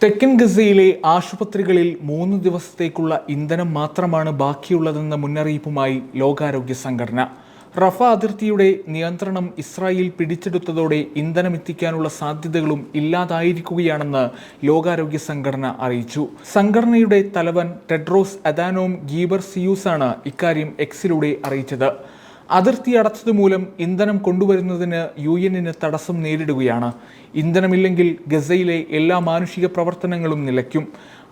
തെക്കൻ ഗസയിലെ ആശുപത്രികളിൽ 3 ദിവസത്തേക്കുള്ള ഇന്ധനം മാത്രമാണ് ബാക്കിയുള്ളതെന്ന മുന്നറിയിപ്പുമായി ലോകാരോഗ്യ സംഘടന. റഫ അതിർത്തിയുടെ നിയന്ത്രണം ഇസ്രായേൽ പിടിച്ചെടുത്തതോടെ ഇന്ധനം എത്തിക്കാനുള്ള സാധ്യതകളും ഇല്ലാതായിരിക്കുകയാണെന്ന് ലോകാരോഗ്യ സംഘടന അറിയിച്ചു. സംഘടനയുടെ തലവൻ ടെഡ്രോസ് അദാനോം ഗീബ്രസിയൂസാണ് ഇക്കാര്യം എക്സിലൂടെ അറിയിച്ചത്. അതിർത്തി അടച്ചതുമൂലം ഇന്ധനം കൊണ്ടുവരുന്നതിന് യുഎന്നിന് തടസ്സം നേരിടുകയാണ്. ഇന്ധനമില്ലെങ്കിൽ ഗസയിലെ എല്ലാ മാനുഷിക പ്രവർത്തനങ്ങളും നിലയ്ക്കും.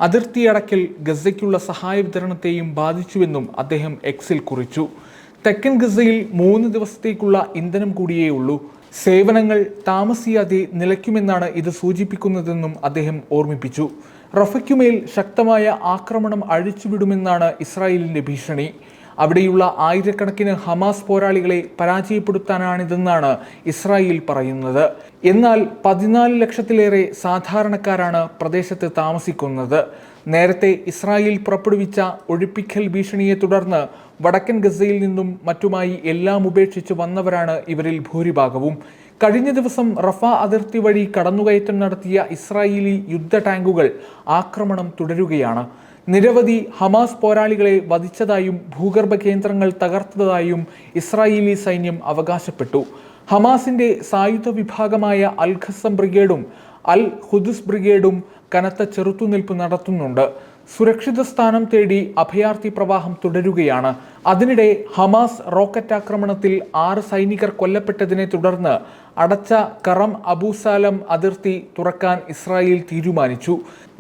അതിർത്തി അടയ്ക്കൽ ഗസയ്ക്കുള്ള സഹായ വിതരണത്തെയും ബാധിച്ചുവെന്നും അദ്ദേഹം എക്സിൽ കുറിച്ചു. തെക്കൻ ഗസയിൽ 3 ദിവസത്തേക്കുള്ള ഇന്ധനം കൂടിയേ ഉള്ളൂ. സേവനങ്ങൾ താമസിയാതെ നിലയ്ക്കുമെന്നാണ് ഇത് സൂചിപ്പിക്കുന്നതെന്നും അദ്ദേഹം ഓർമ്മിപ്പിച്ചു. റഫയ്ക്കുമേൽ ശക്തമായ ആക്രമണം അഴിച്ചുവിടുമെന്നാണ് ഇസ്രായേലിന്റെ ഭീഷണി. അവിടെയുള്ള ആയിരക്കണക്കിന് ഹമാസ് പോരാളികളെ പരാജയപ്പെടുത്താനാണിതെന്നാണ് ഇസ്രായേൽ പറയുന്നത്. എന്നാൽ 14 ലക്ഷത്തിലേറെ സാധാരണക്കാരാണ് പ്രദേശത്ത് താമസിക്കുന്നത്. നേരത്തെ ഇസ്രായേൽ പുറപ്പെടുവിച്ച ഒഴിപ്പിക്കൽ ഭീഷണിയെ തുടർന്ന് വടക്കൻ ഗസയിൽ നിന്നും മറ്റുമായി എല്ലാം ഉപേക്ഷിച്ച് വന്നവരാണ് ഇവരിൽ ഭൂരിഭാഗവും. കഴിഞ്ഞ ദിവസം റഫ അതിർത്തി വഴി കടന്നുകയറ്റം നടത്തിയ ഇസ്രായേലി യുദ്ധ ടാങ്കുകൾ ആക്രമണം തുടരുകയാണ്. നിരവധി ഹമാസ് പോരാളികളെ വധിച്ചതായും ഭൂഗർഭ കേന്ദ്രങ്ങൾ തകർത്തതായും ഇസ്രായേലി സൈന്യം അവകാശപ്പെട്ടു. ഹമാസിന്റെ സായുധ വിഭാഗമായ അൽ ഖസം ബ്രിഗേഡും അൽ ഖുദ്സ് ബ്രിഗേഡും കനത്ത ചെറുത്തുനിൽപ്പ് നടത്തുന്നുണ്ട്. സുരക്ഷിത സ്ഥാനം തേടി അഭയാർത്ഥി പ്രവാഹം തുടരുകയാണ്. അതിനിടെ ഹമാസ് റോക്കറ്റ് ആക്രമണത്തിൽ 6 സൈനികർ കൊല്ലപ്പെട്ടതിനെ തുടർന്ന് അടച്ച കറം അബൂസാലം അതിർത്തി തുറക്കാൻ ഇസ്രായേൽ തീരുമാനിച്ചു.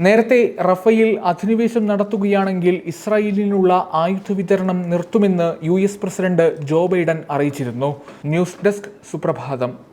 നേരത്തെ റഫയിൽ അധിനിവേശം നടത്തുകയാണെങ്കിൽ ഇസ്രായേലിനുള്ള ആയുധ വിതരണം നിർത്തുമെന്ന് US പ്രസിഡന്റ് ജോ ബൈഡൻ അറിയിച്ചിരുന്നു. ന്യൂസ് ഡെസ്ക് സുപ്രഭാതം.